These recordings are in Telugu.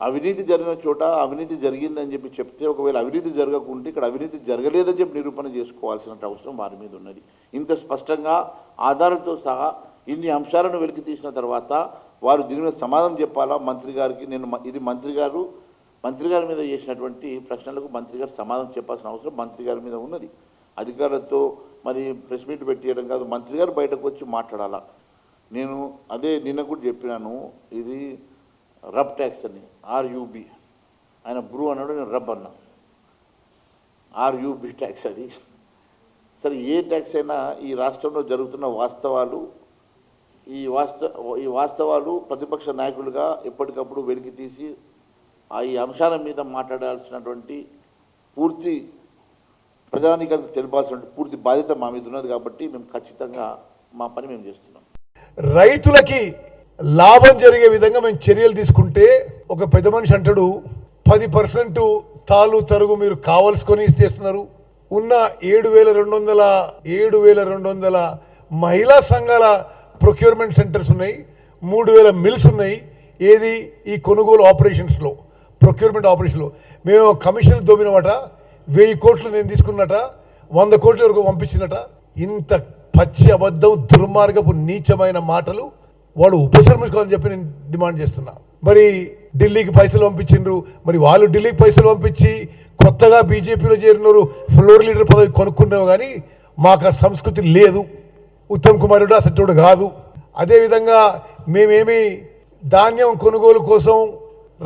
అవినీతి జరిగిన చోట అవినీతి జరిగిందని చెప్పి చెప్తే, ఒకవేళ అవినీతి జరగకుంటే ఇక్కడ అవినీతి జరగలేదని చెప్పి నిరూపణ చేసుకోవాల్సిన అవసరం వారి మీద ఉన్నది. ఇంత స్పష్టంగా ఆధారాలతో సహా ఇన్ని అంశాలను వెలికి తీసిన తర్వాత వారు దీని మీద సమాధానం చెప్పాలా మంత్రి గారికి. ఇది మంత్రి గారి మీద చేసినటువంటి ప్రశ్నలకు మంత్రి గారు సమాధానం చెప్పాల్సిన అవసరం మంత్రి గారి మీద ఉన్నది. అధికారులతో మరి ప్రెస్ మీట్ పెట్టేయడం కాదు, మంత్రి గారు బయటకు వచ్చి మాట్లాడాలా. నేను అదే నిన్న కూడా చెప్పినాను, ఇది రబ్ ట్యాక్స్ అని, ఆర్యూబి. ఆయన బ్రూ అన్నాడు, నేను రబ్ అన్నా. ఆర్యూబి ట్యాక్స్ అది. సరే, ఏ ట్యాక్స్ అయినా ఈ రాష్ట్రంలో జరుగుతున్న వాస్తవాలు, ఈ వాస్తవాలు ప్రతిపక్ష నాయకులుగా ఎప్పటికప్పుడు వెలికి తీసి ఈ అంశాల మీద మాట్లాడాల్సినటువంటి పూర్తి ప్రజానీకానికి తెలిపాల్సినటువంటి పూర్తి బాధ్యత మా మీద ఉన్నది. కాబట్టి మేము ఖచ్చితంగా మా పని మేము చేస్తున్నాం. రైతులకి లాభం జరిగే విధంగా మేము చర్యలు తీసుకుంటే, ఒక పెద్ద మనిషి అంటాడు 10% తాలు తరుగు మీరు కావలసుకొని చేస్తున్నారు. ఉన్న 7,200 మహిళా సంఘాల ప్రొక్యూర్మెంట్ సెంటర్స్ ఉన్నాయి, 3,000 మిల్స్ ఉన్నాయి. ఏది ఈ కొనుగోలు ఆపరేషన్స్లో, ప్రొక్యూర్మెంట్ ఆపరేషన్లో మేము కమిషన్లు దోమినమాట. 1000 కోట్లు నేను తీసుకున్నట, 100 కోట్ల వరకు పంపించినట. ఇంత పచ్చి అబద్ధం, దుర్మార్గపు నీచమైన మాటలు వాడు ఉపసంహరించుకోవాలని చెప్పి నేను డిమాండ్ చేస్తున్నా. మరి ఢిల్లీకి పైసలు పంపించిండ్రు, మరి వాళ్ళు ఢిల్లీకి పైసలు పంపించి కొత్తగా బీజేపీలో చేరినారు, ఫ్లోర్ లీడర్ పదవి కొనుక్కున్నావు. కానీ మాకు ఆ సంస్కృతి లేదు. ఉత్తమ్ కుమార్ రెడ్డి అసలు కాదు. అదేవిధంగా మేమేమి ధాన్యం కొనుగోలు కోసం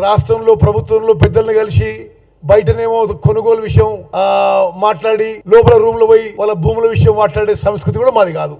రాష్ట్రంలో ప్రభుత్వంలో పెద్దల్ని కలిసి బయటనేమో కొనుగోలు విషయం మాట్లాడి లోపల రూమ్లో పోయి వాళ్ళ భూముల విషయం మాట్లాడే సంస్కృతి కూడా మాది కాదు.